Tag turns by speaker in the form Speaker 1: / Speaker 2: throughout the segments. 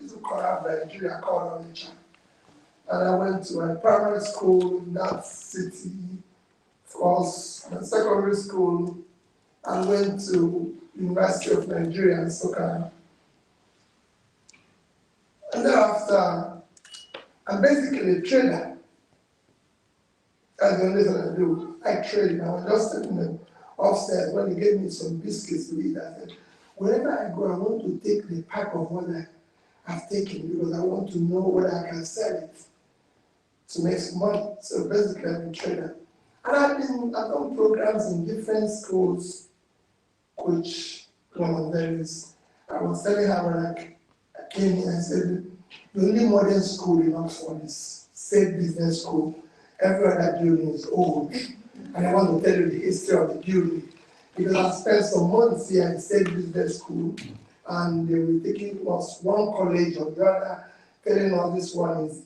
Speaker 1: little corner of Nigeria called Onitsha. And I went to my primary school in that city, of course, my secondary school, and went to University of Nigeria in Soka. And thereafter, I'm basically a trader. That's the only thing I do. I trade. I was just sitting them upstairs when they gave me some biscuits to eat. I said, wherever I go, I want to take the pack of what I've taken because I want to know whether I can sell it to make some money. So basically, I'm a trader. And I've done programs in different schools, which there is. I was telling her when I came here, I said, the only modern school in Oxford is State Business School. Every other building is old. And I want to tell you the history of the building. Because I spent some months here in State Business School, and they were taking us one college or the other, telling us this one is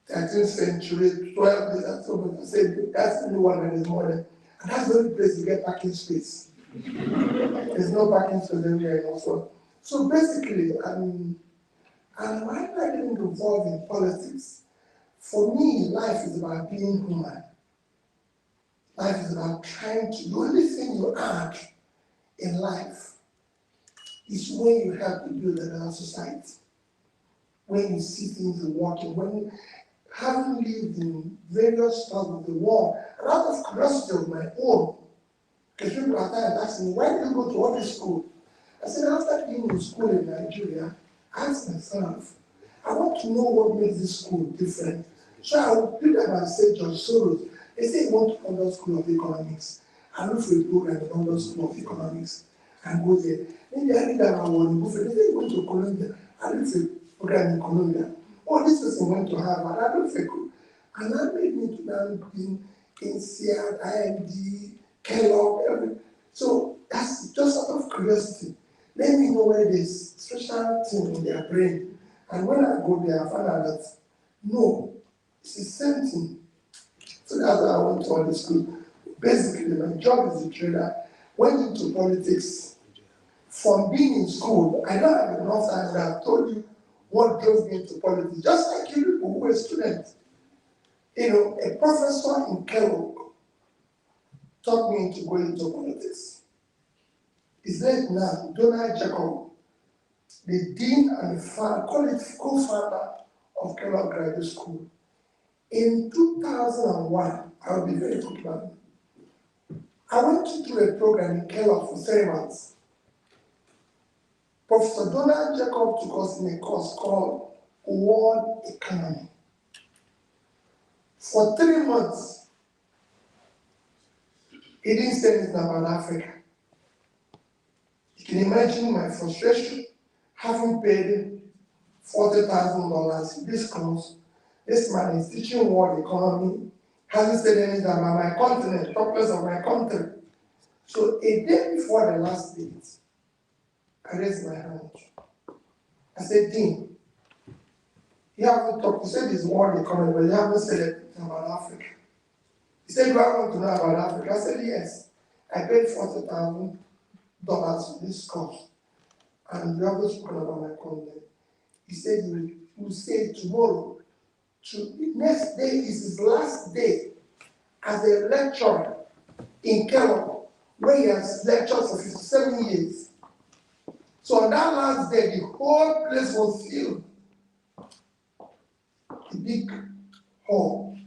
Speaker 1: 13th century, 12th, and so on. I said, that's the only one that is modern. And that's the only place you get parking space. There's no parking space anywhere in Oxford. So basically, and why am I getting involved in politics? For me, life is about being human. Life is about trying to, the only thing you add in life is when you help to build a better society. When you see things working, when having lived in various parts of the world, and out of curiosity of my own, because people at times ask me, why did you go to all this school? I said, after being in school in Nigeria, I asked myself, I want to know what makes this school different. So I would pick up and say, George Soros, they say you want to London School of Economics. I look for a program in London School of Economics and go there. Maybe I read about one book. They say you went to Columbia. I look for a program in Columbia. Oh, this person went to Harvard. I look for a cool. And that made me to now be in Seattle, IMD, Kellogg, everything. So that's just out of curiosity. Let me know where there's special thing in their brain. And when I go there, I find out that no, it's the same thing. So that's why I went to all the school. Basically, my job as a trader went into politics. From being in school, I don't have enough time that I've told you what drove me into politics. Just like you people who were students. You know, a professor in Kellogg taught me into going into politics. His name now, Donald Jacob, the dean and the co-founder of Kellogg Graduate School. In 2001, I'll be very quick about it. I went through a program in Kellogg for 3 months. Professor Donald Jacob took us in a course called World Economy. For 3 months, he didn't say anything about Africa. You can imagine my frustration having paid $40,000 in this course. This man is teaching world economy, hasn't said anything about my continent, talk less of my country. So a day before the last date, I raised my hand. I said, Dean, you haven't talked, you said it's world economy, but you haven't said anything about Africa. He said, do I want to know about Africa? I said, yes. I paid $40,000 for this course. And you haven't spoken about my continent. He said, you will say tomorrow. The next day is his last day as a lecturer in Kellogg, where he has lectured for 57 years. So on that last day, the whole place was filled. The big hall.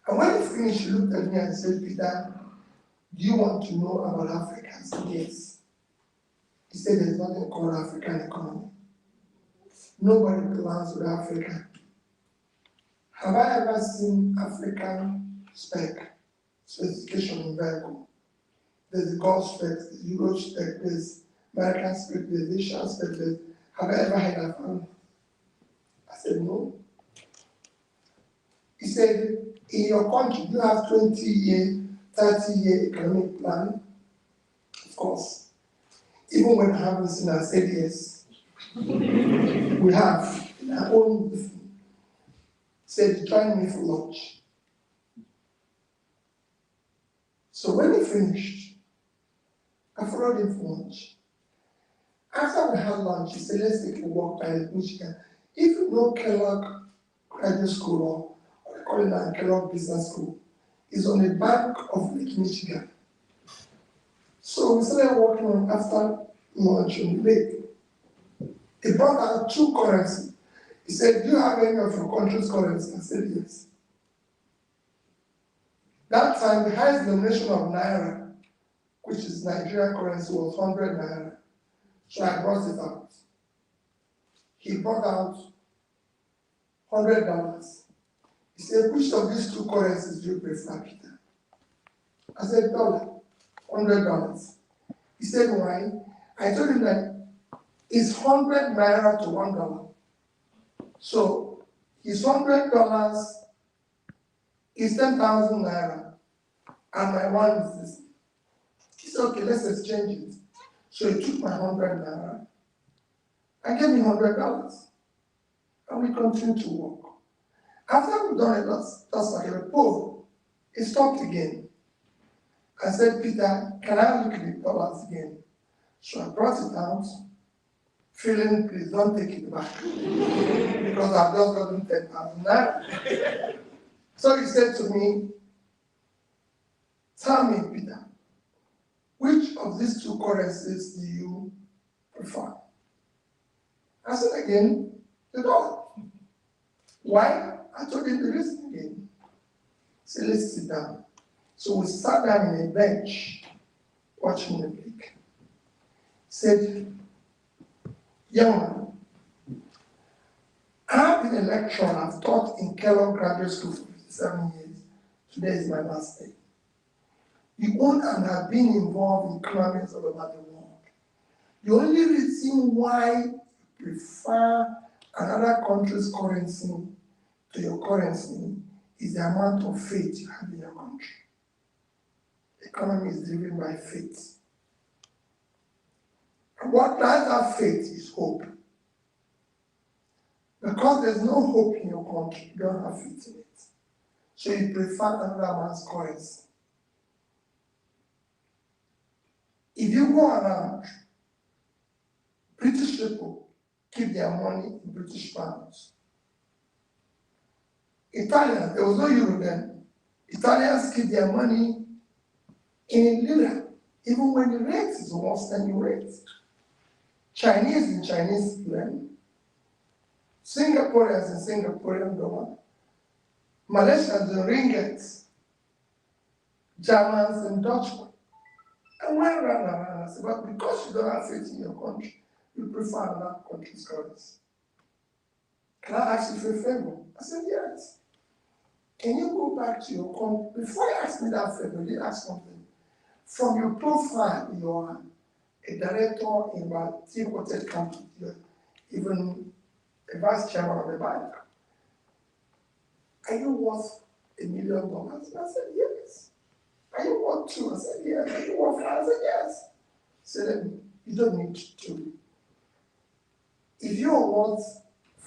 Speaker 1: And when he finished, he looked at me and said, Peter, do you want to know about Africa? I said, yes. He said, there's nothing called African economy. Nobody plans with Africa. Have I ever seen African specification in vehicle? There's the Gulf spec, the Euro spec, there's American spec, there's Asian spec, have I ever had that one? I said, no. He said, in your country, you have 20-year, 30-year economic plan? Of course. Even when I haven't seen, I said yes. We have in our own. Said, join me for lunch. So when he finished, I followed him for lunch. After we had lunch, he said, let's take a walk by Michigan. If you know Kellogg Graduate School, or they call it now Kellogg Business School, is on the bank of Lake Michigan. So we started walking on after lunch on the lake. He brought out two currencies. He said, do you have any of your country's currency? I said, yes. That time, the highest denomination of Naira, which is Nigerian currency, was 100 Naira. So I brought it out. He brought out $100. He said, which of these two currencies do you prefer, Peter? I said, dollar, $100. He said, why? I told him that it's 100 Naira to $1. So his $100 is 10,000 Naira, and my one is this. He said, okay, let's exchange it. So he took my 100 Naira and gave me $100, and we continued to walk. After we've done it, that's like a pole. It stopped again. I said, Peter, can I look at the dollars again? So I brought it out, feeling, please don't take it back, because I've just gotten 10,000 Naira. So he said to me, tell me, Peter, which of these two currencies do you prefer? I said again, the dollar. Why? I told him the reason again. He said, let's sit down. So we sat down in a bench, watching the lake. He said, young man, I've been a lecturer, I've taught in Kellogg Graduate School for 57 years. Today is my last day. You own and have been involved in economies all over the world. The only reason why you prefer another country's currency to your currency is the amount of faith you have in your country. The economy is driven by faith. And what drives that faith is hope. Because there's no hope in your country, you don't have faith in it. So you prefer another man's currency. If you go around, British people keep their money in British pounds. Italians, there was no euro then. Italians keep their money in lira, even when the rate is worse than the rate. Chinese in Chinese yuan, Singaporeans in Singaporean dollar, Malaysians in ringgit, Germans in Dutch. And went around and I said, but because you don't have faith in your country, you prefer another country's currency. Can I ask you for a favor? I said, yes. Can you go back to your country? Before you ask me that favor, you ask something. From your profile, you are a director in about 3-quarter company. You're even a vice chairman of the bank. Are you worth $1 million? And I said, yes. Are you worth 2? I said, yes. Are you worth 5? I said, yes. He said, you don't need 2. If you're worth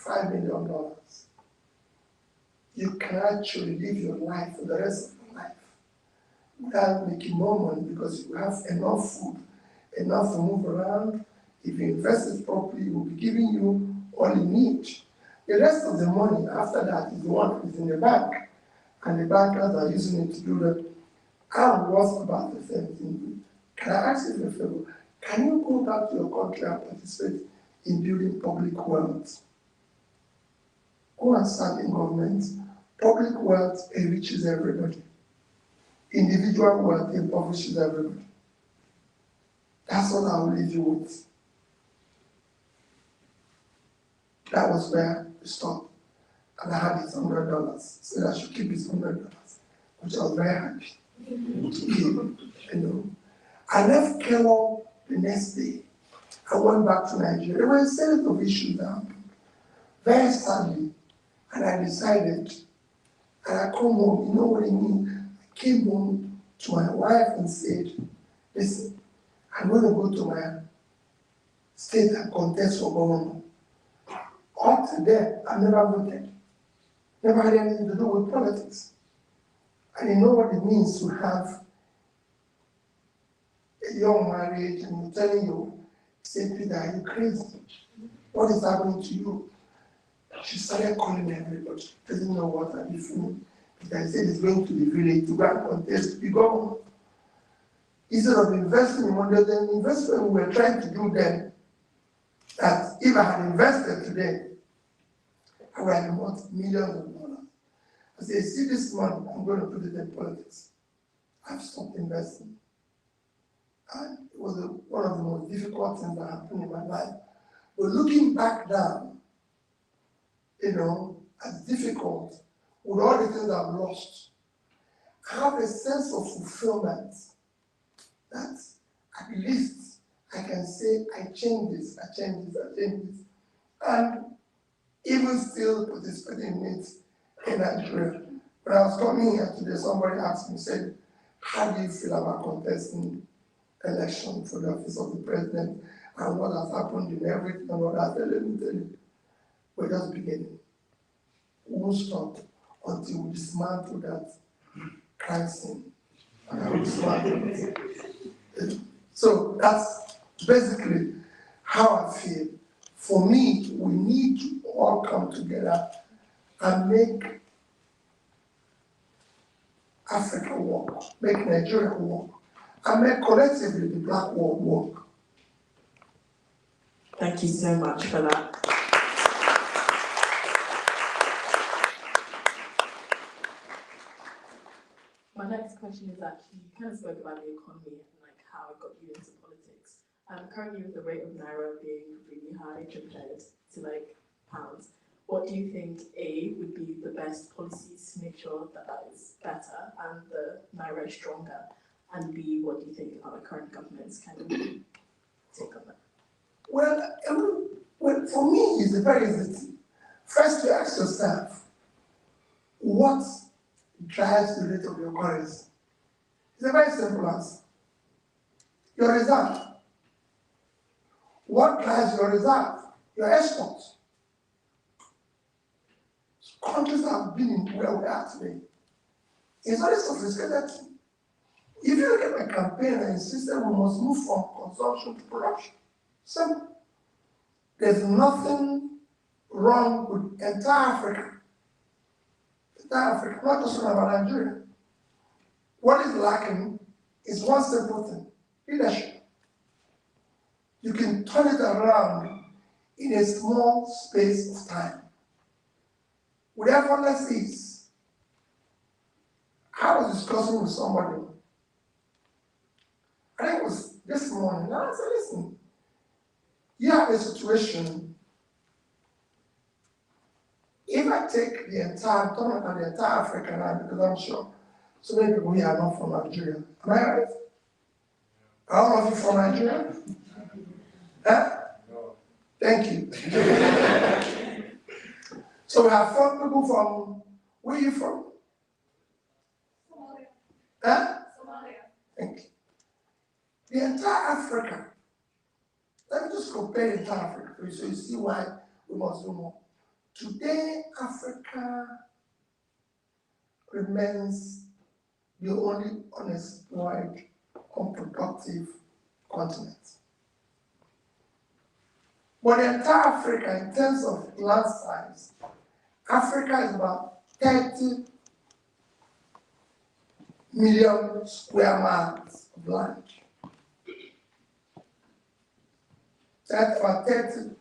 Speaker 1: $5 million, you can actually live your life for the rest of your life without making more money because you have enough food, enough to move around. If you invest it properly, it will be giving you all you need. The rest of the money after that is the one that is in the bank, and the bankers are using it to do that. I'm worth about the same thing. Can I ask you a favor? Can you go back to your country and participate in building public wealth? Go and serve in government. Public wealth enriches everybody. Individual wealth impoverishes everybody. That's what I will leave you with. That was where we stopped. And I had his $100. So I should keep his $100, which I was very happy to keep. I left Kellogg the next day. I went back to Nigeria. There were a series of issues that happened. Very sadly. And I decided, and I come home, you know what I mean? I came home to my wife and said, listen, I'm going to go to my state and contest for governor. Up to then, I never voted. Never had anything to do with politics. And you know what it means to have a young marriage and you're telling your said, Peter, are you crazy? What is happening to you? She started calling everybody. Doesn't know what I'm doing. Peter said he's going to the village to go and contest the government. Instead of investing in money, the investment we were trying to do then, that if I had invested today, I would have bought millions of dollars. I said, see this money, I'm going to put it in politics. I've stopped investing. And it was one of the most difficult things that happened in my life. But looking back now, as difficult, with all the things I've lost, I have a sense of fulfillment that at least I can say, I changed this. And even still participating in it in Nigeria. When I was coming here today, somebody asked me, said, how do you feel about contesting election for the office of the president and what has happened in everything and what has let me tell you, we're just beginning. We won't stop until we dismantle that crime scene. And we dismantle it. So that's basically how I feel. For me, we need to all come together and make Africa work, make Nigeria work, and make collectively the Black world work.
Speaker 2: Thank you so much for that. My next question is actually, you kind of spoke about the economy and like how it got you into politics. Currently with the rate of Naira being really high compared to like pounds, what do you think A would be the best policies to make sure that that is better and the Naira is stronger? And B, what do you think our current governments can take on that?
Speaker 1: Well, for me, it's a very easy thing. First, you ask yourself, what drives the rate of your currency? It's a very simple answer. Your reserve. What drives your reserve? Your exports. Countries have been in where we are today. It's very sophisticated. If you look at my campaign, I insisted we must move from consumption to production. Simple. There's nothing wrong with entire Africa. Entire Africa, not just about Nigeria. What is lacking is one simple thing: leadership. You can turn it around in a small space of time. With effortless ease. I was discussing with somebody, I think it was this morning, and I said, listen, you have a situation, if I take the entire, talking about the entire Africa now, because I'm sure so many people here are not from Nigeria. Am I right? Are all of you from Nigeria? Huh? No. Thank you. So we have 4 people from, where are you from? Somalia. Huh? Somalia. Thank you. The entire Africa, let me just compare the entire Africa so you see why we must do more. Today, Africa remains the only unexplored, unproductive continent. But the entire Africa, in terms of land size, Africa is about 30 million square miles of land. That's about 30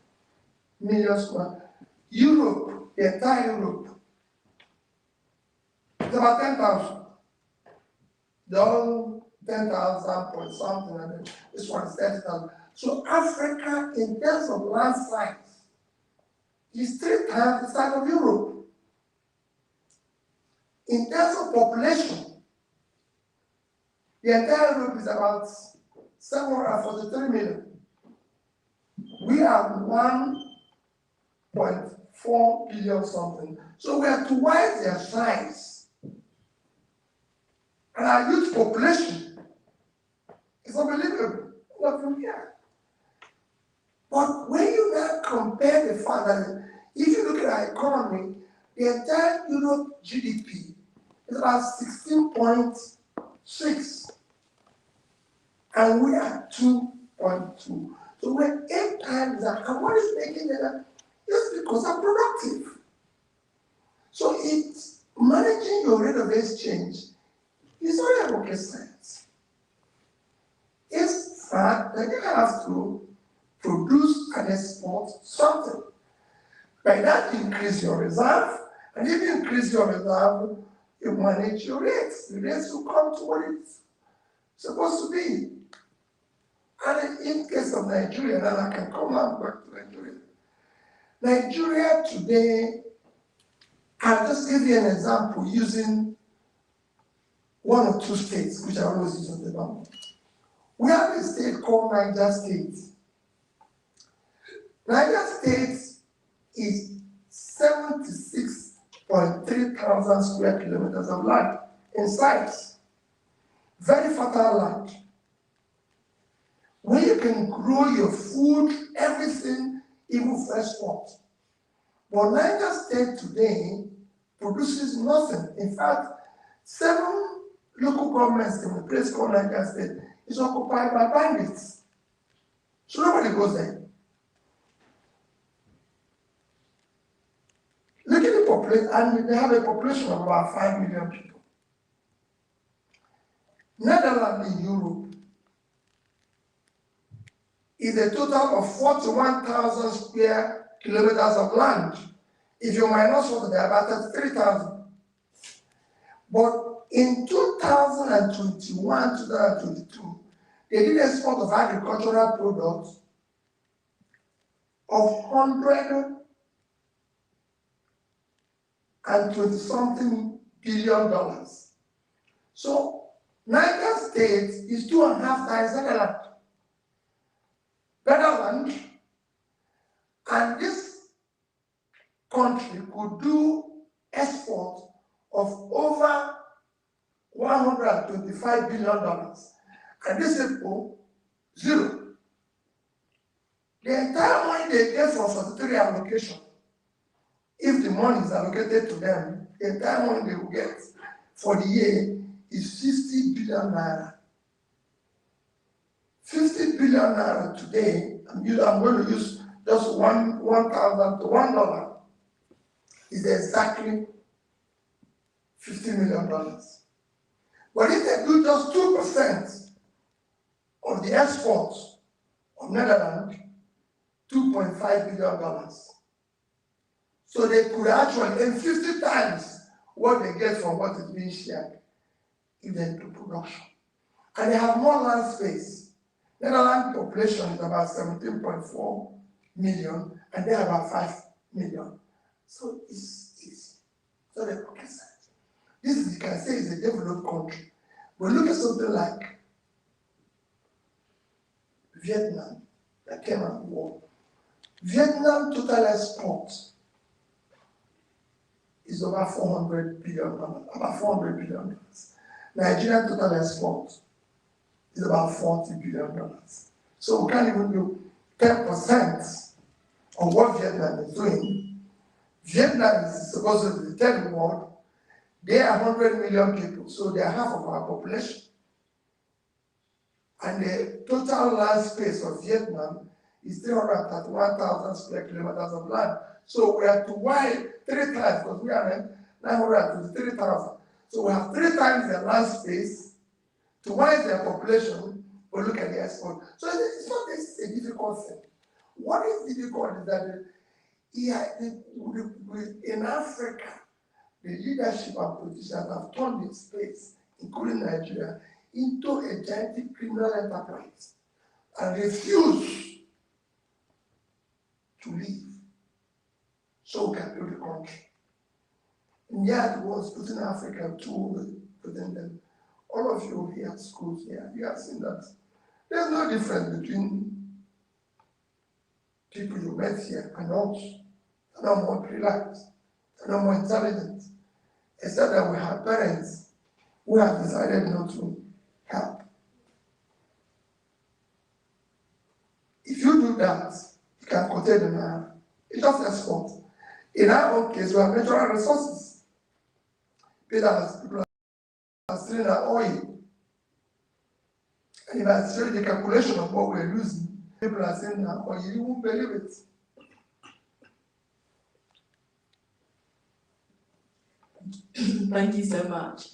Speaker 1: million square. Europe, the entire Europe, it's about 10,000. They're all 10,000 point something, and then this one is 30,000. So Africa, in terms of land size, is 3 times the size of Europe. In terms of population, the entire Europe is about 743 million. We are 1.4 billion something. So we are twice their size. And our youth population is unbelievable. Not from here. But when you now compare the fact that if you look at our economy, the entire Europe GDP is about 16.6. And we are 2.2. So we're 8 times that. And what is making it that? It's because I'm productive. So it's managing your rate of exchange is not a rocket science. It's fact that you have to produce and export something. By that, you increase your reserve, and if you increase your reserve, you manage your rates. The rates will come to what it's supposed to be. And in case of Nigeria, then I can come back to Nigeria. Nigeria today, I'll just give you an example using one or two states, which I always use on the map. We have a state called Niger State. Niger State is 76.3 thousand square kilometers of land in size. Very fertile land. Where you can grow your food, everything, even fresh sport. But Niger State today produces nothing. In fact, 7 local governments in the place called Niger State is occupied by bandits. So nobody goes there. Look at the population, and they have a population of about 5 million people. Netherlands in Europe is a total of 41,000 square kilometers of land. If you minus what they are about 3,000. But in 2021, 2022, they did export of agricultural products of 120-something billion dollars. So Niger State is 2.5 times Netherlands. Netherlands, and this country could do export of over $125 billion. And these people, zero. The entire money they get from statutory allocation, if the money is allocated to them, the entire money they will get for the year is 50 billion naira. 50 billion naira today, I'm going to use just 1,000 to $1, is exactly $50 million. But if they do just 2% of the exports of Netherlands, $2.5 billion. So they could actually, in 50 times what they get from what is being shared, if they do production. And they have more land space. Netherlands population is about 17.4 million, and they have about 5 million. So it's not a rocket science. This is, you can say, is a developed country. But look at something like Vietnam that came out of war. Vietnam total export is over $400 billion, about $400 billion. Nigerian total export is about $40 billion. So we can't even do 10% of what Vietnam is doing. Vietnam is supposed to be the third world. They are 100 million people, so they are half of our population. And the total land space of Vietnam is 331,000 square kilometers of land. So we have to widen 3 times, because we are 923,000. So we have 3 times their land space to widen their population, but look at the export. So it's not a difficult thing. What is difficult is that in Africa, the leadership and politicians have turned this space, including Nigeria, into a gigantic criminal enterprise and refuse to leave so we can build the country. And yet it was putting Africa to putting them. All of you here at schools here, you have seen that there's no difference between people you met here and us. They're not more relaxed, they're not more intelligent, except that we have parents who have decided not to help. If you do that, you can curtail the naira. It's just export. In our own case, we have natural resources. People are stealing our oil. And if I show you the calculation of what we're losing, People are saying now, or you won't believe it.
Speaker 2: Thank you so much.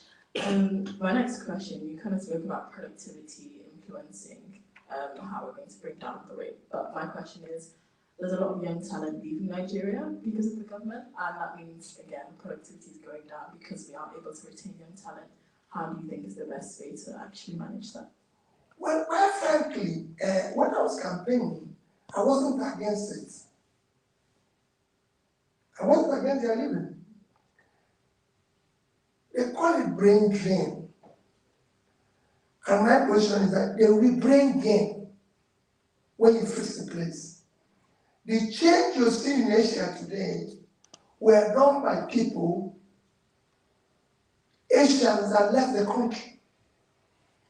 Speaker 2: My next question, you kind of spoke about productivity influencing how we're going to bring down the rate. But my question is, there's a lot of young talent leaving Nigeria because of the government, and that means, again, productivity is going down because we aren't able to retain young talent. How do you think is the best way to actually manage that?
Speaker 1: Well, quite frankly, when I was campaigning, I wasn't against it. I wasn't against their living. They call it brain drain. And my position is that there will be brain gain when you fix the place. The change you're seeing in Asia today were done by people, Asians that left the country.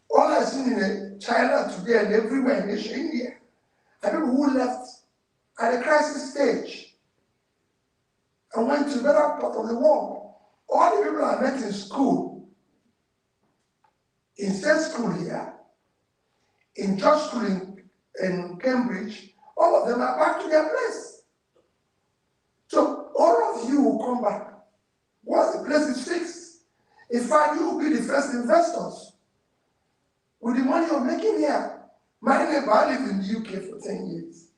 Speaker 1: All I've seen in China today and everywhere in Asia, India, are people who left at a crisis stage and went to a better part of the world. All the people I met in school, in state school here, in church school in Cambridge, all of them are back to their place. So all of you will come back once the place is fixed. In fact, you will be the first investors with the money you're making here. My neighbor, I lived in the UK for 10 years.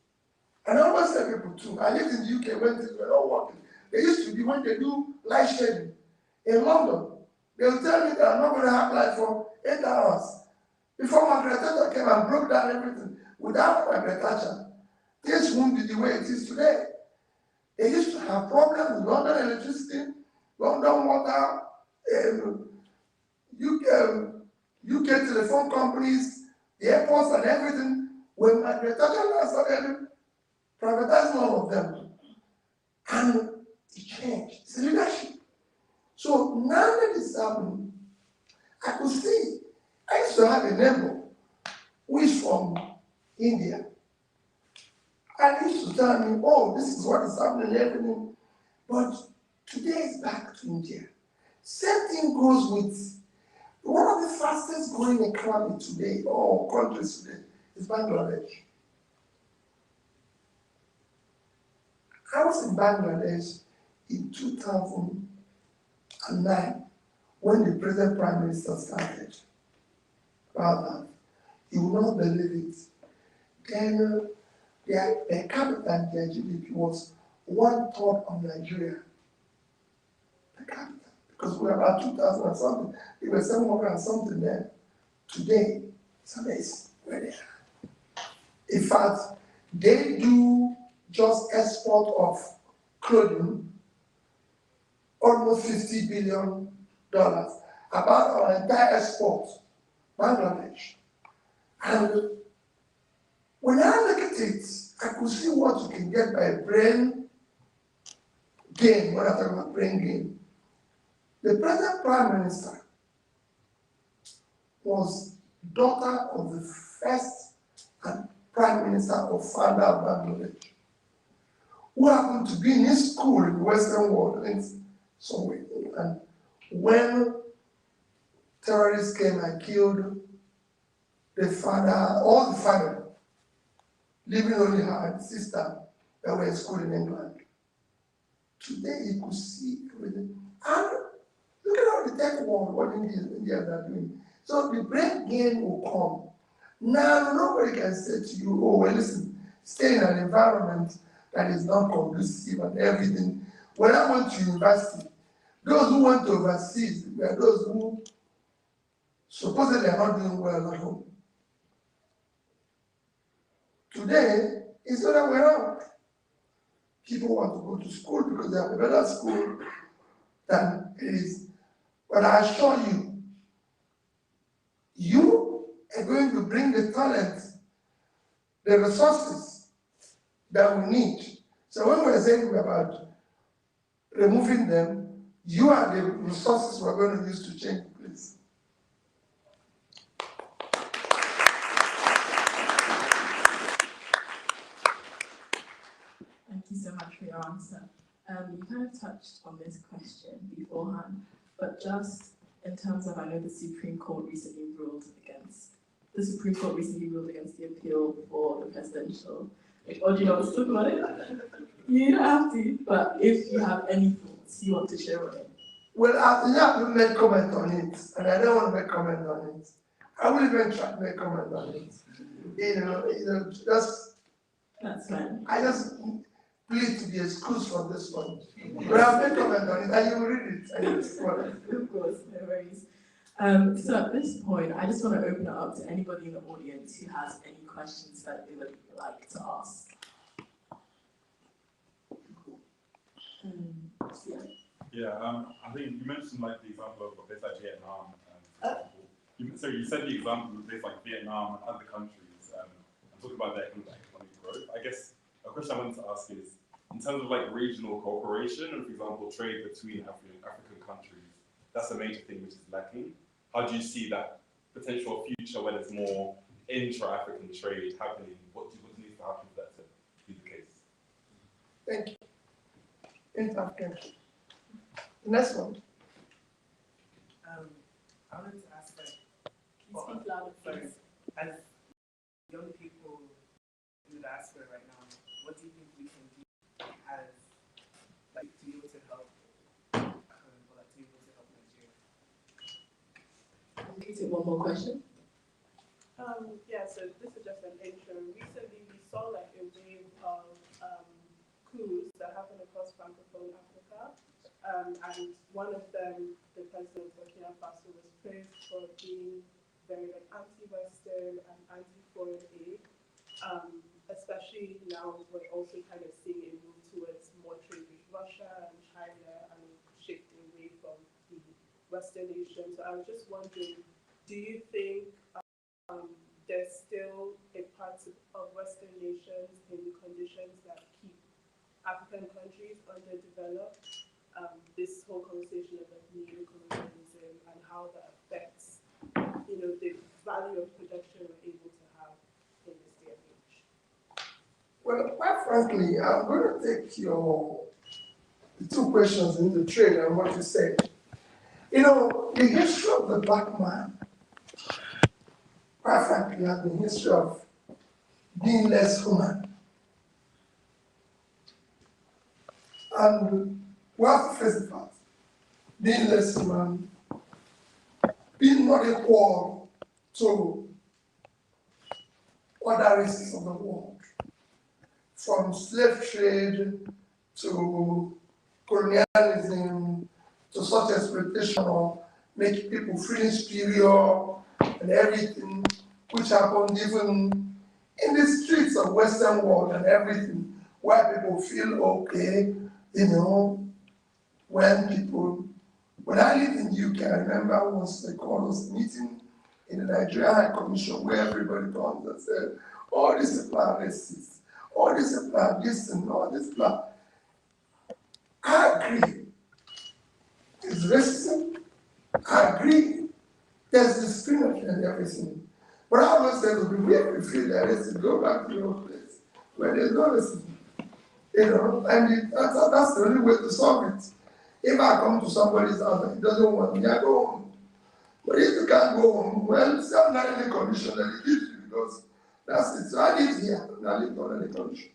Speaker 1: And I always tell people too, I lived in the UK when things were not working. They used to be, when they do light shading in London, they'll tell me that I'm not going to have light for 8 hours. Before Margaret Thatcher came and broke down everything, without Margaret Thatcher, this won't be the way it is today. They used to have problems with London electricity, London water, UK telephone companies, the airports and everything. When Margaret Thatcher started privatizing all of them, and it changed. It's leadership. So now that it's happening, I could see. I used to have a neighbor who is from India. And he used to tell me, oh, this is what is happening, everything. But today is back to India. Same thing goes with one of the fastest growing economy today, or countries today, is Bangladesh. I was in Bangladesh in 2009 when the present Prime Minister started about that. You will not believe it. Then their per capita, their GDP was 1/3 of Nigeria per capita. Because we were about 2,000 and something. They were 700 and something then. Today, it's amazing where they are. In fact, they do just export of clothing, almost $50 billion. About our entire export, Bangladesh. And when I look at it, I could see what you can get by brain gain, when I talk about brain gain. The present Prime Minister was daughter of the first Prime Minister or founder of Bangladesh, who happened to be in his school in the Western world in some way. And when terrorists came and killed the father, all the family, leaving only her and sister that were in school in England. Today you could see everything. And look at all the tech world, what India are doing. So the brain gain will come. Now nobody can say to you, oh well listen, stay in an environment that is not conducive and everything. When I went to university, those who went to overseas were those who supposedly are not doing well at home. Today, it's the other way around. People want to go to school because they have a better school than it is. But I assure you, you are going to bring the talent, the resources that we need. So when we're saying about removing them, you are the resources we're going to use to change the place.
Speaker 2: Thank you so much for your answer. You kind of touched on this question beforehand, but just in terms of, I know the Supreme Court recently ruled against the Supreme Court recently ruled against the appeal for the presidential. Or do you want to talk about it? You don't have to, but if you have any thoughts you want to share on it.
Speaker 1: Well, I haven't made comment on it, and I don't want to make comment on it. I will even try to make comment on it. Just
Speaker 2: That's fine.
Speaker 1: I just plead to be excused from this one. But I'll make comment on it, and you will read it, and you will respond.
Speaker 2: Of course, no worries. So at this point, I just want to open it up to anybody in the audience who has any questions that they would like to ask.
Speaker 3: I think you mentioned like the example of a place like Vietnam. You said the example of a place like Vietnam and other countries, and talk about their economic growth. I guess a question I wanted to ask is, in terms of like regional cooperation and, for example, trade between African countries, that's a major thing which is lacking. How do you see that potential future when there's more intra-African trade happening? What needs to happen for that to be the case?
Speaker 1: Thank you. Inter-African. Next one.
Speaker 4: I wanted to ask,
Speaker 2: Can you speak louder, please?
Speaker 4: as young people in the diaspora right now, what do you think we can do as, like, to be able to help, or like, to be able to help Nigeria?
Speaker 2: Can you take one more question?
Speaker 5: Yeah, so this is just an intro. Recently, we saw like a wave of coups that happened across Francophone Africa. And one of them, the president of Burkina Faso, was praised for being very like, anti-Western and anti-foreign aid. Especially now, we're also kind of seeing a move towards more trade with Russia and China and shifting away from the Western nations. So I was just wondering, do you think there's still a part of Western nations in the conditions that keep African countries underdeveloped? This whole conversation of like neocolonialism and how that affects, the value of production we're able to have in this day and age.
Speaker 1: Well, quite frankly, I'm going to take the two questions in the trade and what you said. The history of the black man, quite frankly, has been history of being less human. And we have to face the fact, being less human, being not equal to other races of the world, from slave trade to colonialism to such exploitation of making people feel superior and everything, which happened even in the streets of Western world and everything, where people feel okay, when I lived in the UK, I remember once they called us meeting in the Nigerian High Commission where everybody comes and said, oh, this is plan racist, oh, this is plan this and all this plan. I agree. It's racism. I agree. There's discrimination and everything. But I always say, if we feel that racism, go back to your place where there's no racism. And that's the only way to solve it. If I come to somebody's house and he doesn't want me, I go home. But if you can't go home, well, it's not any condition that he gives you because that's it. So I live here, and I live on any condition.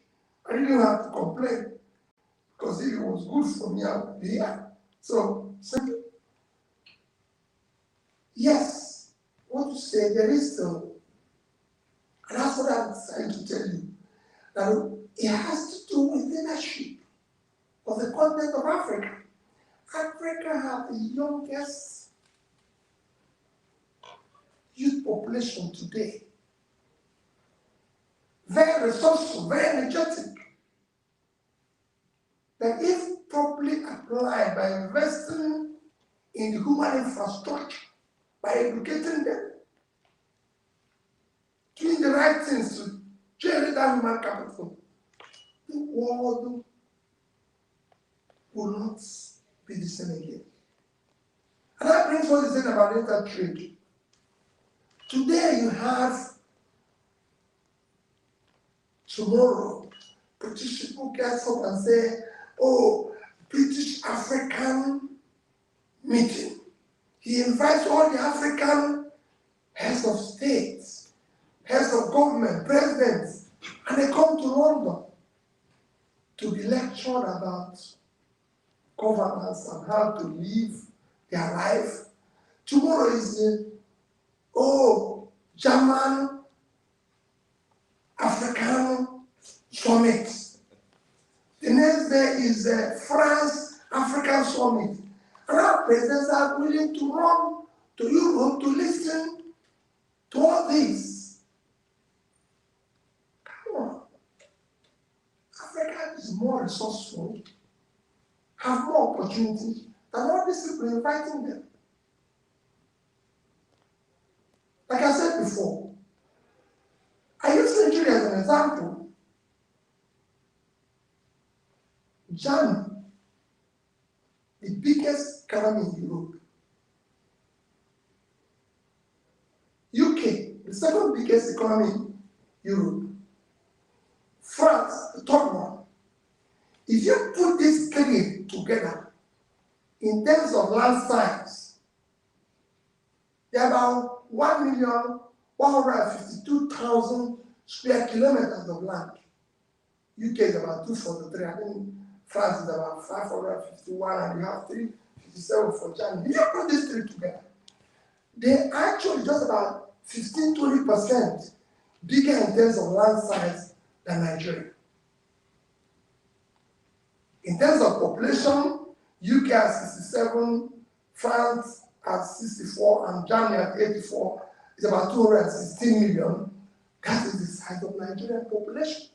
Speaker 1: I didn't have to complain because if it was good for me, I would be here. So, simple. Yes, what you say, there is still, and that's what I'm trying to tell you, that it has to do with leadership of the continent of Africa. Africa has the youngest youth population today. Very resourceful, very energetic. But if properly applied by investing in the human infrastructure, by educating them, doing the right things to generate that human capital, the world will not be the same again. And that brings what you said about intertrade. Today you have, tomorrow, British people get up and say, oh, British African meeting. He invites all the African heads of states heads of government, presidents, and they come to London to be lectured about governance and how to live their life. Tomorrow is the German African Summit. The next day is the France African Summit. And our presidents are willing to run to Europe to listen to all this. Come on. Africa is more resourceful, have more opportunities than all these people inviting them. Like I said before, I use Nigeria as an example. Germany, the biggest economy in Europe. UK, the second biggest economy in Europe. France, the third one. If you put these three together, in terms of land size, they're about 1,152,000 square kilometers of land. UK is about 243. I think France is about 551, and you have 357 for Germany. If you put these three together, they're actually just about 15-20% bigger in terms of land size than Nigeria. In terms of population, UK has 67, France has 64, and Germany has 84. It's about 216 million. That is the size of Nigerian population.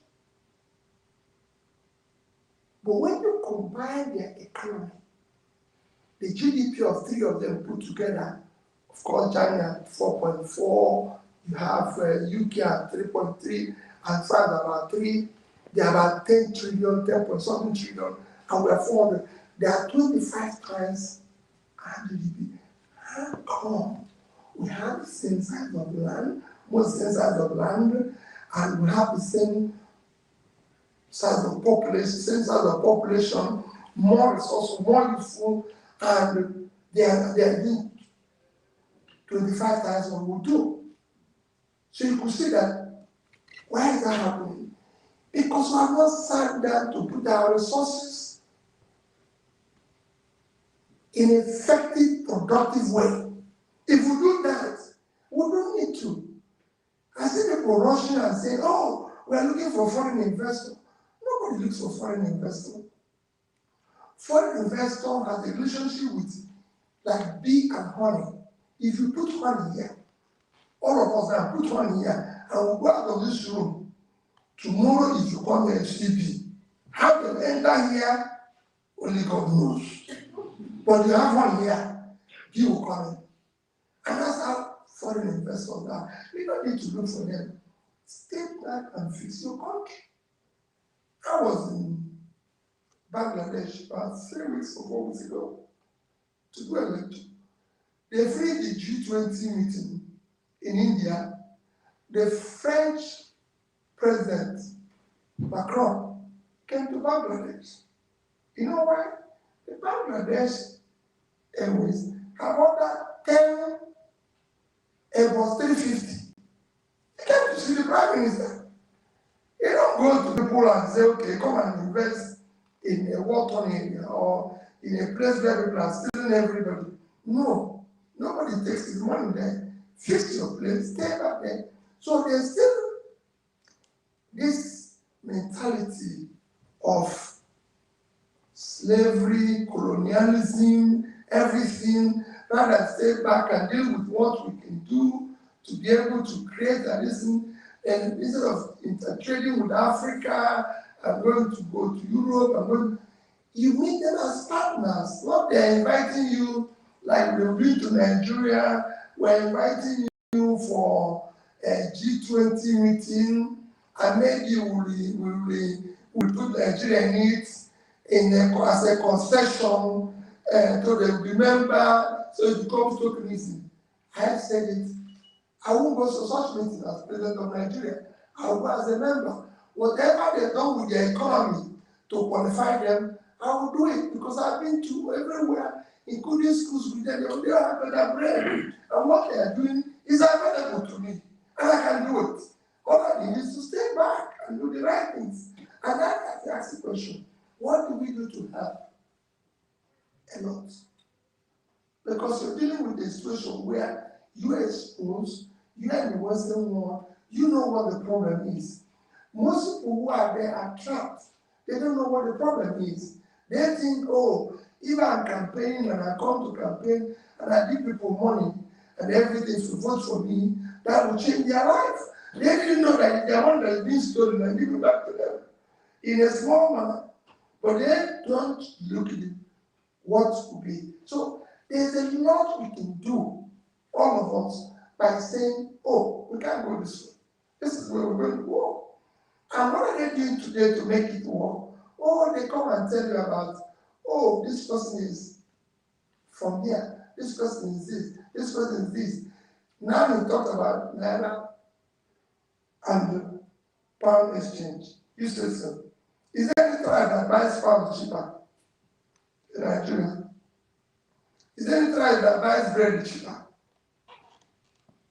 Speaker 1: But when you combine their economy, the GDP of three of them put together, of course, Germany at 4.4, you have UK at 3.3, and France about 3. They are about 10 trillion, 10 point something trillion, and we are 400. They are 25 times our GDP. How come we have the same size of land, most same size of land, and we have the same size of population, more resourceful, more useful, and they are doing 25 times what we do. So you could see that, why is that happening? Because we have not sat down to put our resources in an effective, productive way. If we do that, we don't need to. I see people rushing and saying, oh, we are looking for foreign investor. Nobody looks for foreign investor. Foreign investor has a relationship with like bee and honey. If you put honey here, all of us now put honey here, and we'll go out of this room. Tomorrow, if you come here and see bee, how to enter here, only God knows. But you have one here, bee will come in. And that's how foreign investors are. We don't need to look for them. Stay back and fix your country. I was in Bangladesh about 3 weeks or 4 weeks ago to do a lecture. They finished the G20 meeting in India. The French President Macron came to Bangladesh. You know why? The Bangladesh Airways have ordered 10 Airbus 350. They came to see the Prime Minister. You don't go to people and say, okay, come and invest in a war-torn area or in a place where people are stealing everybody. No, nobody takes his money there. Fix your place, stay back there. So there's still this mentality of slavery, colonialism, everything, rather than stay back and deal with what we can do to be able to create a reason. And instead of intertrading with Africa, I'm going to go to Europe, you meet them as partners, not they're inviting you like we've been to Nigeria, we're inviting you for a G20 meeting, and maybe we'll put Nigeria in it as a concession, so they will remember, so it becomes tokenism. I have said it. I won't go to such meeting as President of Nigeria. I will go as a member. Whatever they've done with their economy to qualify them, I will do it, because I've been to everywhere, including schools with them. They have better bread. And what they are doing is available to me. And I can do it. All I need is to stay back and do the right things. And I have to ask the question, what do we do to help? A lot. Because you're dealing with a situation where you are exposed, you are in the Western world, you know what the problem is. Most people who are there are trapped. They don't know what the problem is. They think, oh, if I'm campaigning and I come to campaign and I give people money and everything to vote for me, that will change their life. They didn't know that their money has been stolen and give it back to them in a small manner. But they don't look at it, what could be. So there's a lot we can do, all of us, by saying, oh, we can't go this way. This is where we're going to go. And what are they doing today to make it work? Oh, they come and tell you about, oh, this person is from here, this person is this person is this. Now we talk about Naira and the pound exchange. You say so. Is there any tribe that buys pound cheaper in Nigeria? Is there any tribe that buys bread cheaper?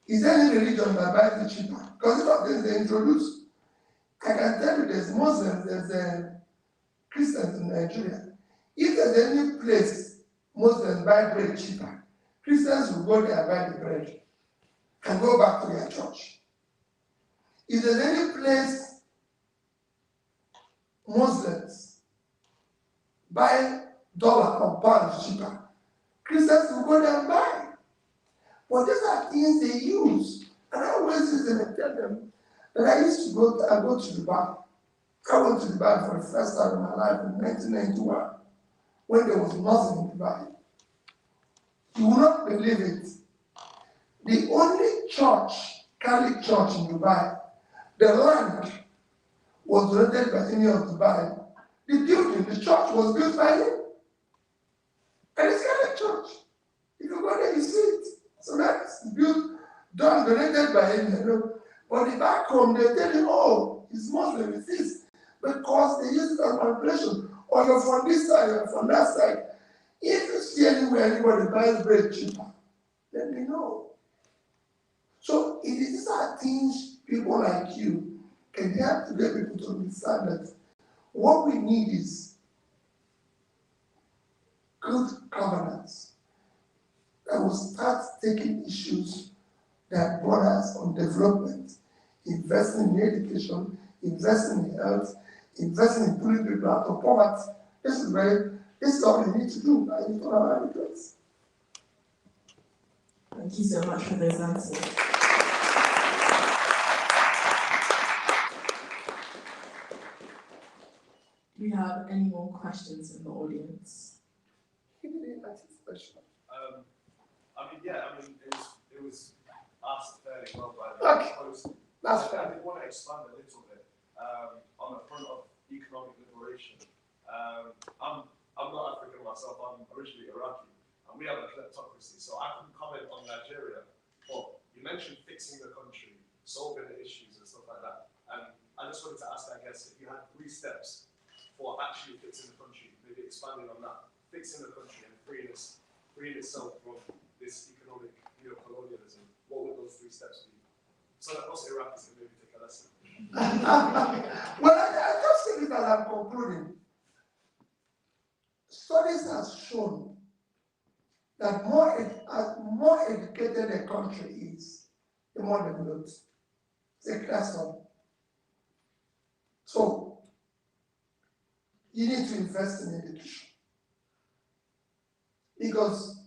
Speaker 1: Is there any religion that buys it cheaper? Because these are things they introduce. I can tell you there's Muslims, there's Christians in Nigeria. If there's any place Muslims buy bread cheaper, Christians will go there and buy the bread and go back to their church. If there's any place Muslims buy dollar or pound cheaper, Christians will go there and buy. But these are things they use. And I always use them and tell them that I used to go to Dubai. I went to Dubai for the first time in my life in 1991 when there was nothing in Dubai. You will not believe it. The only church, Catholic church in Dubai, the land was donated by Emir of Dubai. The building, the church was built by him. And it's Catholic church. If you go there, you see it. So that's built, donated by him. You know. But the back home, they tell you, oh, it's Muslim, it's this. Because they use it as manipulation. Or you're from this side, you're from that side. If you see anywhere anybody buys bread cheaper, let me know. So these are things people like you can help to get people to understand that what we need is good governance that will start taking issues that brought us on development, investing in education, investing in health, investing in pulling people out of poverty. This is all we need to do. I need to have a place.
Speaker 2: Thank you so much for those answers. Do we have any more questions in the audience?
Speaker 1: He didn't ask his question.
Speaker 6: It was asked fairly well by the
Speaker 1: Okay.
Speaker 6: host.
Speaker 1: That's
Speaker 6: I
Speaker 1: fair.
Speaker 6: did want to expand a little bit on the front of economic liberation. I'm not African myself, I'm originally Iraqi, and we have a kleptocracy, so I couldn't comment on Nigeria, but you mentioned fixing the country, solving the issues and stuff like that, and I just wanted to ask, I guess, if you had 3 steps for actually fixing the country, maybe expanding on that, fixing the country and freeing itself from this economic neo-colonialism, what would those 3 steps be? So that us Iraqis can maybe take a lesson.
Speaker 1: Well, I just say it as I'm concluding. Studies have shown that more educated a country is, the more developed. It's a classroom. So, you need to invest in education. Because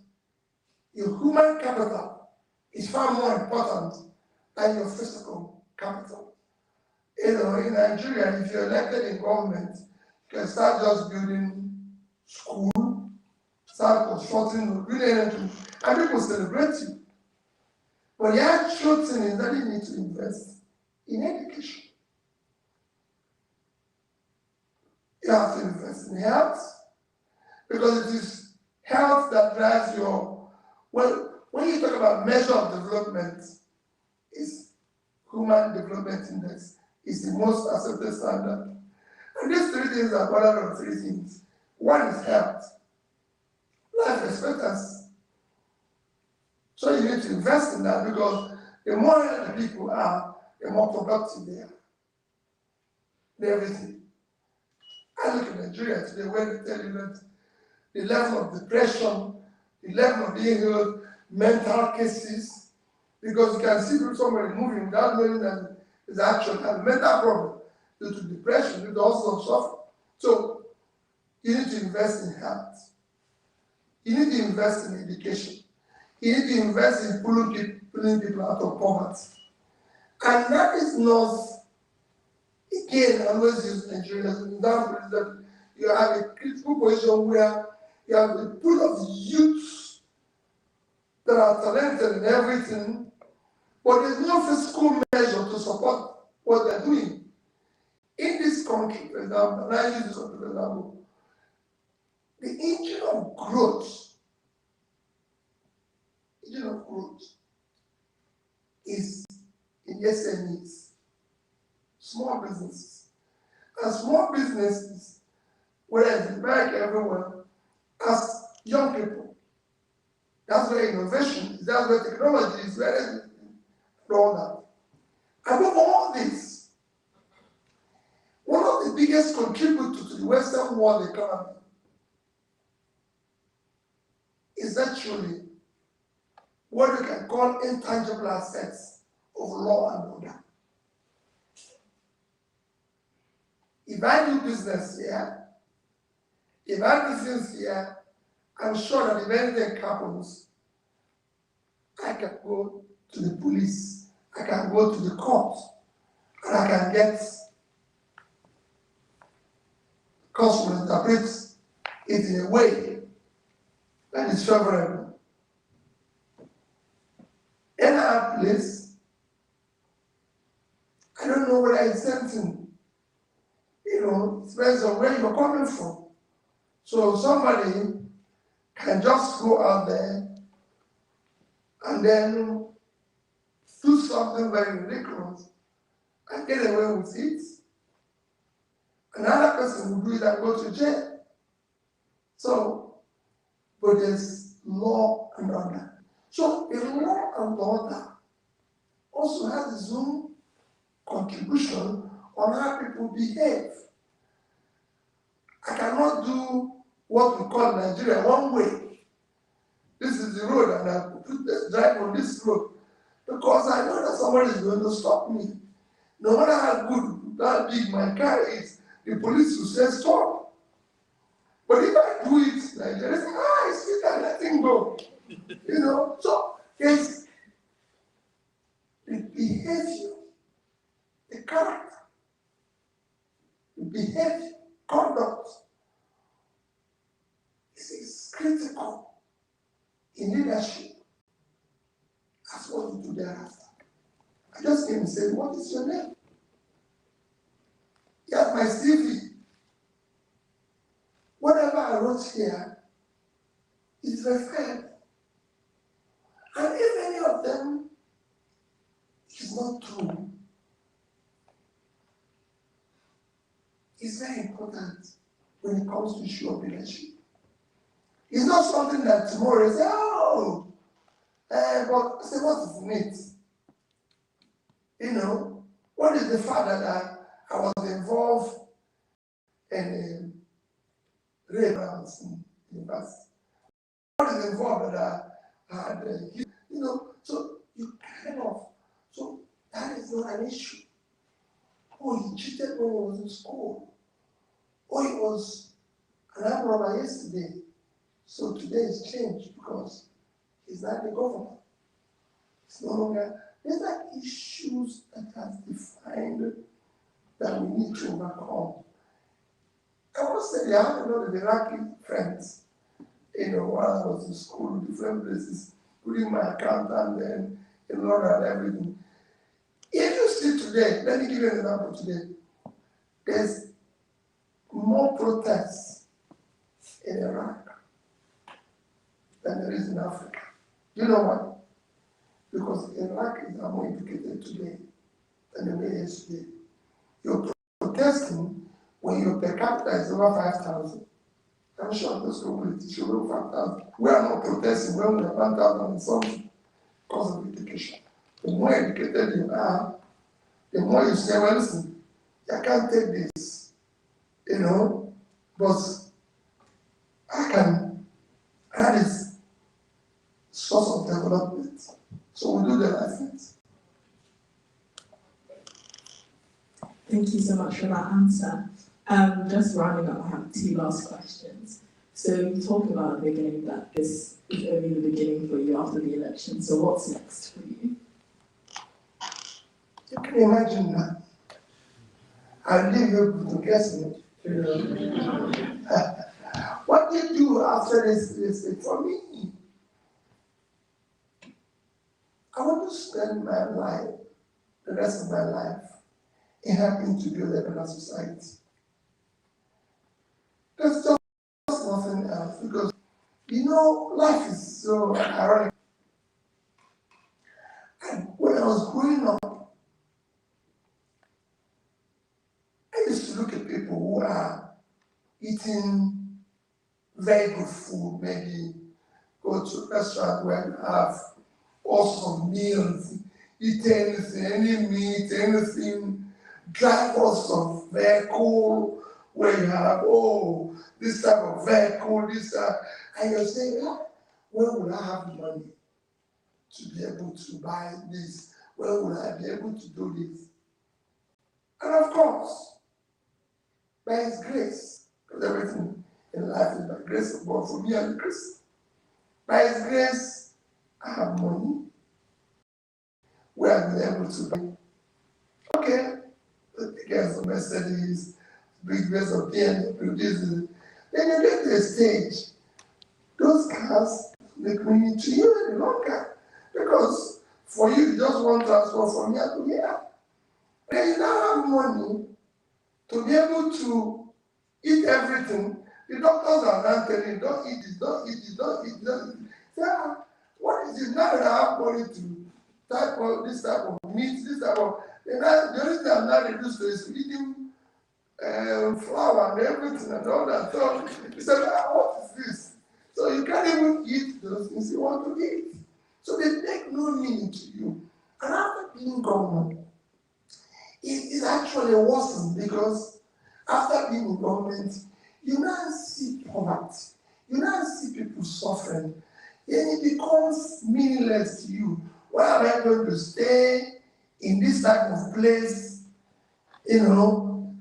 Speaker 1: your human capital is far more important than your physical capital. You know, in Nigeria, if you're elected in government, you can start just building school, start constructing, really anything, and people celebrate you. But the actual thing is that you need to invest in education. You have to invest in health, because it is health that drives your, well, when you talk about measure of development, it's Human Development Index is the most accepted standard. And these 3 things are bothered on 3 things. One is health, life expectancy. So you need to invest in that, because The more the people are, the more productive they are. Everything. I look at Nigeria today where they tell you that the level of depression, the level of being healed, mental cases, because you can see somebody moving without knowing that it's actually a mental problem due to depression, due to all sorts of suffering. So you need to invest in health. You need to invest in education. You need to invest in pulling people out of poverty. And that is not, again, I always use Nigeria as an example, is that you have a critical position where you have a pool of youth that are talented in everything, but there's no fiscal measure to support what they're doing. In this country, for example, and I use this country, for example, the engine of growth is in SMEs, small businesses. And small businesses, whether it's in America, everywhere, as young people, that's where innovation is, that's where technology is, where all that. Above all this, one of the biggest contributors to the Western world economy is actually what we can call intangible assets of law and order. If I do business here, if I do things here, I'm sure that if anything happens, I can go to the police, I can go to the court, and I can get courts to interpret it in a way that is favorable. In our place, I don't know whether it's something, it depends on where you're coming from. So somebody can just go out there and then do something very ridiculous and get away with it. Another person will do it and go to jail. So, but there's law and order. So the law and order also has its own contribution on how people behave. I cannot do what we call Nigeria one way. This is the road, and I put the drive on this road because I know that somebody is going to stop me. No matter how good, how big my car is, the police will say stop. But if I do it, Nigeria say, it's fit and let him go. So there's the behavior, the character, the behavior, conduct is critical in leadership. That's what you do thereafter. I just came and said, what is your name? Here's my CV. Whatever I wrote here is verified. And if any of them is not true, it's very important when it comes to issue of leadership. It's not something that tomorrow you say, but I say, what is in it? What is the fact that I was involved in rape rounds in university? What is involved that I had, so you so that is not an issue. He cheated when he was in school. He was an armed robber yesterday. So today is changed because he's not the governor. It's no longer, there's like issues that are defined that we need to overcome. I want to say, I have a lot of Iraqi friends, while I was in school, different places, putting my account and then in London and everything. If you see today, let me give you an example today. There's more protests in Iraq than there is in Africa. You know why? Because Iraq is more implicated today than the way it is today. You're protesting when your per capita is over 5,000. I'm sure those communities should over 5,000. We are not protesting when we have 1,000 and something because of education. The more educated you are, the more you say, well, listen, I can't take this, but I can add this source of development. So we do the right things.
Speaker 2: Thank you so much for that answer. Just rounding up, I have two last questions. So you talked about at the beginning that this is only the beginning for you after the election. So what's next for you?
Speaker 1: You can imagine that. I'll leave you to guess it. What do you do after this thing? For me, I want to spend my life, the rest of my life, in helping to build a better society. There's just nothing else because, life is so ironic. And when I was growing up, I used to look at people who are eating very good food, maybe go to a restaurant where you have all sorts of meals, eat anything, any meat, anything, drive all sorts of vehicle where you have, this type of vehicle, this type, and you're saying, where would I have money to be able to buy this? Where would I be able to do this? And of course, by His grace, because everything in life is by grace of God. For me, I'm a Christian. By His grace, I have money where I've been able to buy. Okay, the biggest of Mercedes, biggest of BMW, this is. Then you get to a stage, those cars make meaning to you any longer. Because for you just want to transport from here to here. Then you now have money to be able to eat everything. The doctors are now telling you, don't eat this, don't eat this, don't eat this. Yeah, what is it now that I have money to this type of meat, this type of. The only thing I'm not reduced to is eating flour and everything and all that. So he said, what is this? So you can't even eat those things you want to eat. So they make no meaning to you. And after being government, it is actually worsened because after being in government, you now see poverty. You now see people suffering. Then it becomes meaningless to you. Why am I going to stay in this type of place?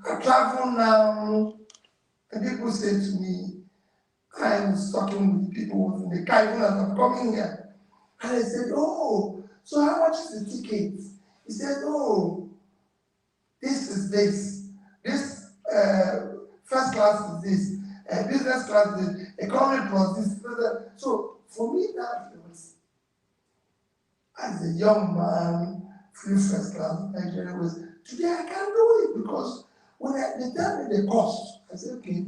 Speaker 1: I travel now, and people say to me, I'm talking with people in the car, even as I'm coming here. And I said, so how much is the ticket? He said, this is this. This first class is this. Business class is this. Economy plus this. So for me, that was, as a young man, flew first class, Nigeria was, today I can't do it because when they tell me the cost, I said, okay,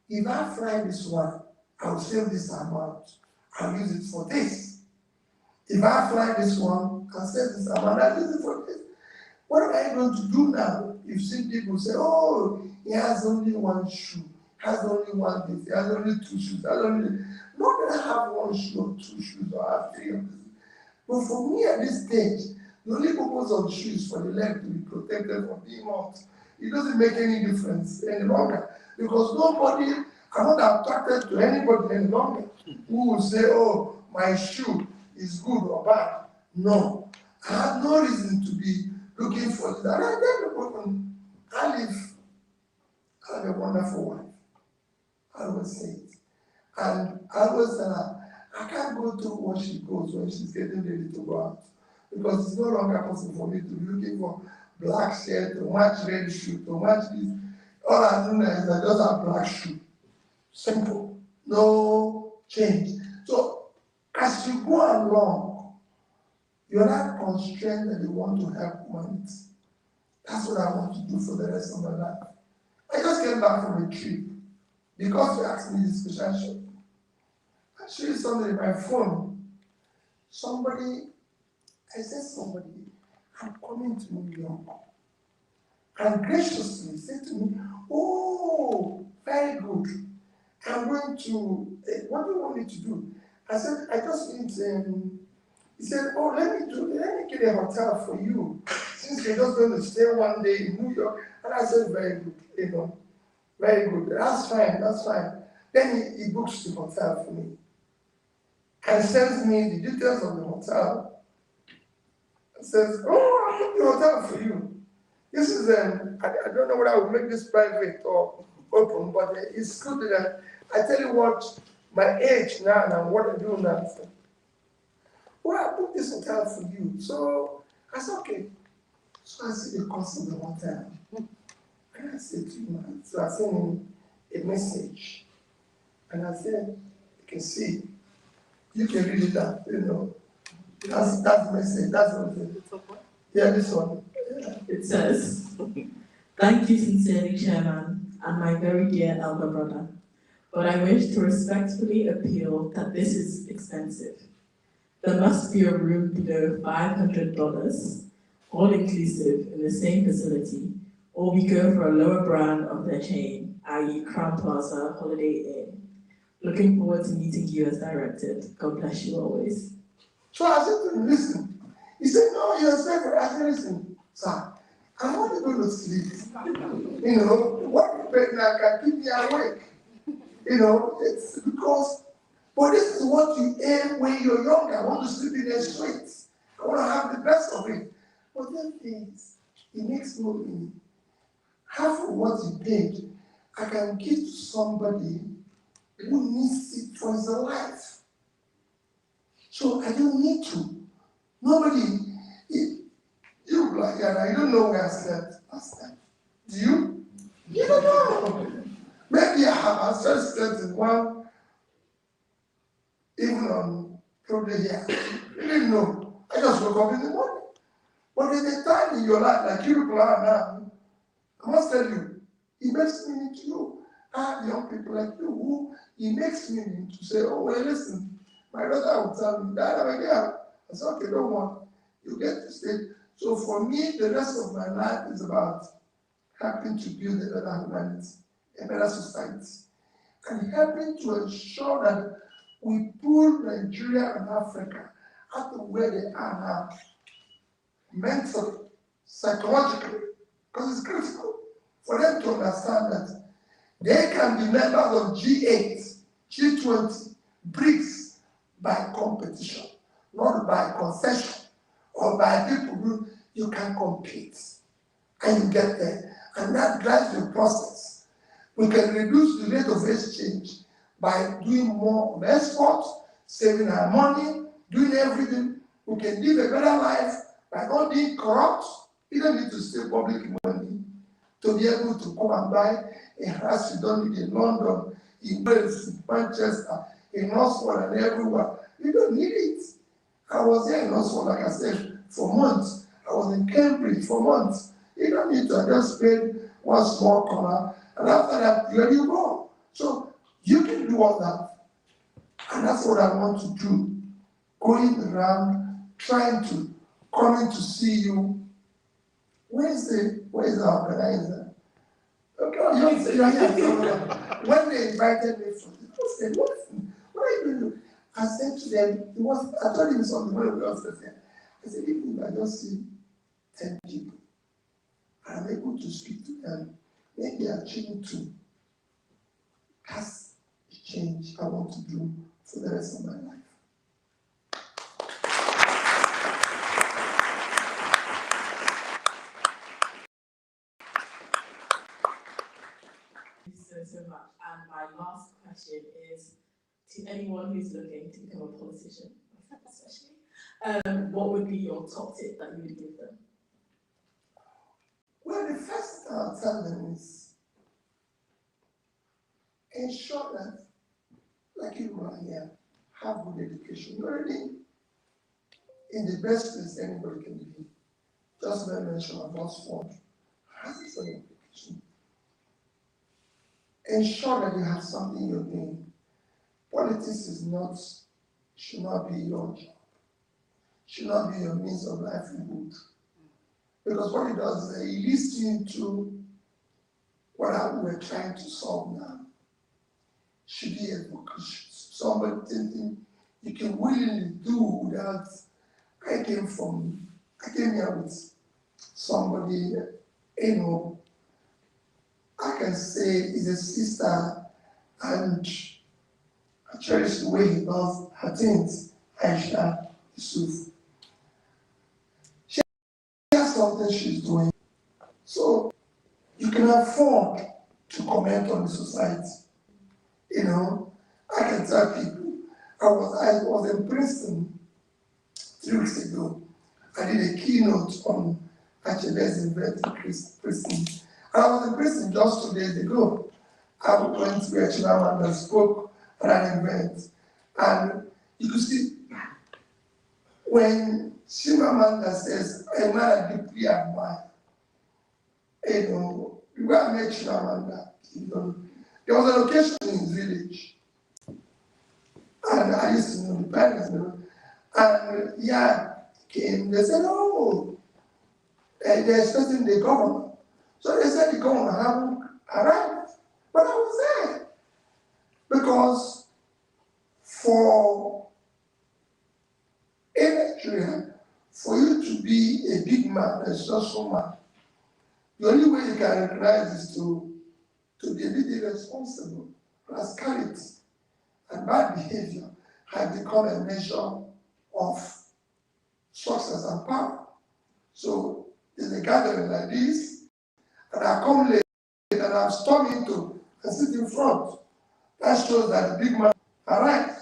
Speaker 1: if I fly this one, I'll save this amount. I'll use it for this. If I fly this one, I'll save this amount. I'll use it for this. What am I going to do now? You've seen people say, he has only one shoe, has only one this, he has only two shoes, has only. Not that I have one shoe or two shoes or I have three of this. But for me at this stage, the only purpose of the shoe is for the leg to be protected from being hurt. It doesn't make any difference any longer because I'm not attracted to anybody any longer who will say, my shoe is good or bad. No, I have no reason to be looking for this. And I tell the problem, I have a wonderful wife. I always say it. And I always tell her, I can't go through what she goes when she's getting ready to go out. Because it's no longer possible for me to be looking for black shirt, to match red shoe, to match this. All I do now is I just have black shoe. Simple. No change. So as you go along, you're not constrained that you want to help humanity. That's what I want to do for the rest of my life. I just came back from a trip because you asked me this question. I show you something in my phone. I said somebody, I'm coming to New York. And graciously said to me, very good. I'm going to, what do you want me to do? I said, I just need He said, oh, let me get a hotel for you, since you're just going to stay one day in New York. And I said, very good, very good. That's fine, that's fine. Then he books the hotel for me and sends me the details of the hotel. And says, oh, I booked the hotel for you. This is, I don't know whether I will make this private or open, but it's good that I tell you what, my age now and what I do now. So, well, I booked this hotel for you. So I said, okay. So I see the cost of the hotel. And I said to him, so I sent him a message. And I said, you can see, you can read it out, That's the message, that's what it is. Yeah, this one. Yeah.
Speaker 2: It says, thank you sincerely, Chairman, and my very dear elder brother. But I wish to respectfully appeal that this is expensive. There must be a room below $500, all inclusive, in the same facility, or we go for a lower brand of their chain, i.e. Crown Plaza Holiday Inn. Looking forward to meeting you as directed. God bless you always.
Speaker 1: So I said to him, listen. He said, no, you're safe. I said, listen, sir, I'm not going to sleep. What you pay now can keep me awake. It's because, but this is what you aim when you're young. I want to sleep in the streets. I want to have the best of it. But then things, it makes no meaning. Half of what you paid, I can give to somebody who needs it for his life. So I don't need to. Nobody, you like that, I don't know where I slept last night. Do you? You don't know. Maybe I have just slept in one, even on probably here. You didn't know. I just woke up in the morning. But there's a time in your life, like you people are now, I must tell you, it makes meaning to you. I have young people like you who it makes meaning to say, oh, well, listen, my daughter will tell me that I'm a girl. I said, okay, don't worry. You get to stay. So for me, the rest of my life is about helping to build a better humanity, a better society, and helping to ensure that we pull Nigeria and Africa out of where they are now, mentally, psychologically, because it's critical for them to understand that they can be members of G8, G20, BRICS by competition, not by concession or by people who you can compete and you get there. And that drives the process. We can reduce the rate of exchange by doing more on export, saving our money, doing everything. We can live a better life by not being corrupt. You don't need to steal public money to be able to come and buy a house you don't need in London, in Wales, in Manchester, in Oxford, and everywhere. You don't need it. I was there in Oxford, like I said, for months. I was in Cambridge for months. You don't need to just spend one small corner, and after that, where you go. So you can do all that. And that's what I want to do. Going around, trying to, coming to see you. Where's the organizer? Okay, you're here. When they invited me for the I said, what are you doing? I said to them, I told him something when we were there. I said, even if I just see 10 people, I'm able to speak to them, maybe achieving to. That's the change I want to do for the rest of my life.
Speaker 2: Thank you so much. And my last question is to anyone who's looking to become a politician, especially, what would be your top tip that you would give them?
Speaker 1: Well, the first thing I'll tell them is ensure that, like you are here, have good education. You're already in the best place anybody can be. Just by mention of Oxford, has its own education. Ensure that you have something you're doing. Politics should not be your job, should not be your means of livelihood. Because what it does is it leads you into what we're trying to solve now. Should be a vocation. Somebody thinking you can willingly do without I came here with somebody, you know, I can say is a sister, and I cherish the way he does her things, Aisha Yusuf. She has something she's doing. So you can afford to comment on the society. You know, I can tell people, I was in Princeton 3 weeks ago. I did a keynote on HLS event in Princeton. And I was in Princeton just 2 days ago. I went to where Chimamanda spoke at an event. And you could see when Chimamanda says, a man I deeply admire, you know, we I met Chimamanda, you know, there was an occasion in his village. And I used to know the parents, you know. And yeah, came, they said, oh, they're expecting the governor. So they said the governor hadn't arrived. But I was there. Because for Eritrea, for you to be a big man, a social man, the only way you can recognize is to be a little irresponsible. Rascality and bad behavior have become a measure of success and power. So there's a gathering like this, and I come late and I'm stormed into and sit in front. That shows that the big man arrived.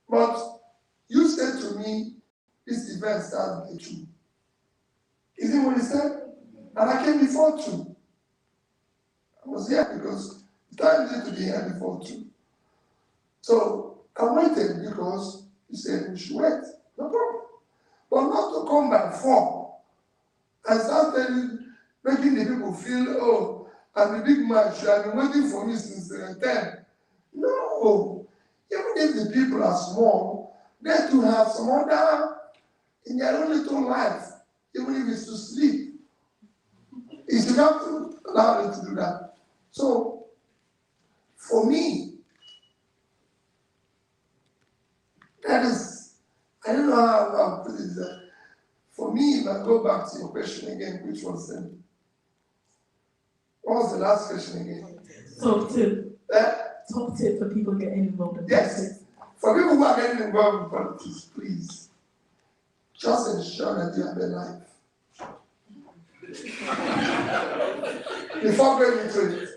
Speaker 1: But you said to me, this event starts by 2. Isn't what he said? And I came before 2. I was here because the time needed to be here before 2. So I waited because he said we should wait. No problem. But not to come by 4 and start making the people feel, oh, I'm the big man, should have been waiting for me since 10. No. Even if the people are small, they too have some order in their own little life, even if it's to sleep. You should have to allow them to do that. So, for me, that is, I don't know how I'll put it there. For me, if I go back to your question again, which was what was the last question again?
Speaker 2: Top tip.
Speaker 1: Eh?
Speaker 2: Top tip for people getting involved in
Speaker 1: Yes.
Speaker 2: politics.
Speaker 1: For people who are getting involved in politics, please, just ensure that you have a life. Before going into it,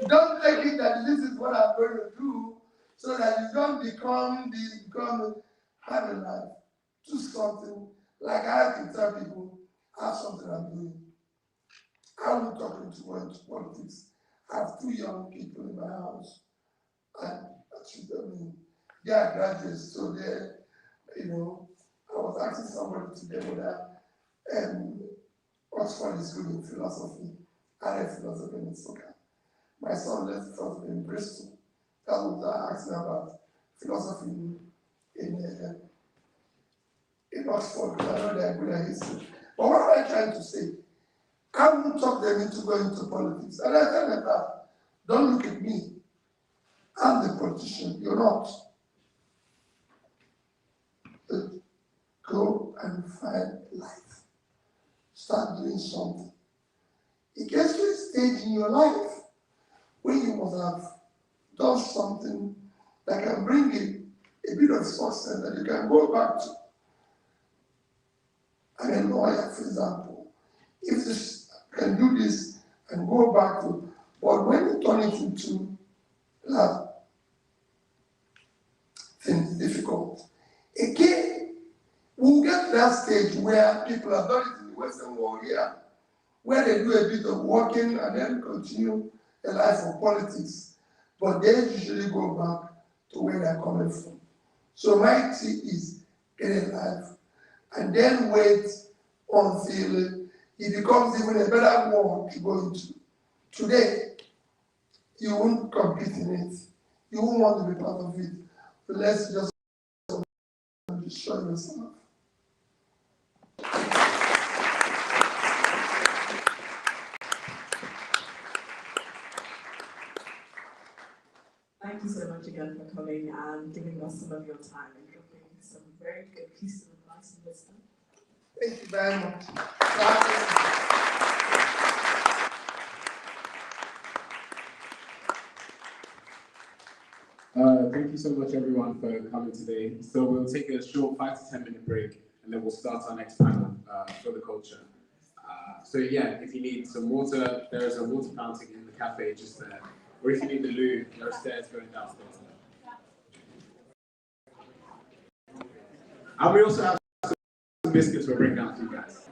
Speaker 1: don't take it that this is what I'm going to do, so that you don't have a life. Do something, like I have to tell people, I have something I'm doing. I won't talk into politics. I have 2 young people in my house, and they are graduates, so they're, you know, I was asking somebody today whether Oxford is good in philosophy. I read philosophy in soccer. My son left philosophy in Bristol. That was I asked him about philosophy in Oxford, because I know they are good at history. But what am I trying to say? I won't talk them into going into politics. And I tell them that, don't look at me. I'm the politician, you're not. But go and find life. Start doing something. It gets to a stage in your life when you must have done something that can bring a bit of success that you can go back to. I'm a lawyer, for example. If this can do this and go back to, but when you turn it into love, things difficult. Again, we'll get to that stage where people have done it in the Western world here, where they do a bit of working and then continue a life of politics. But they usually go back to where they're coming from. So my tip is get a life and then wait until it becomes even a better world to go into. Today, you won't compete in it. You won't want to be part of it unless you just destroy yourself.
Speaker 2: Thank you so much again for coming and giving us some of your time and dropping some very good pieces of advice. advice and wisdom.
Speaker 1: Thank you very much.
Speaker 7: Thank you so much, everyone, for coming today. So we'll take a short 5 to 10 minute break, and then we'll start our next panel for the culture. So yeah, if you need some water, there is a water fountain in the cafe just there. Or if you need the loo, there are stairs going downstairs. And we also have some biscuits we're bringing out to you guys.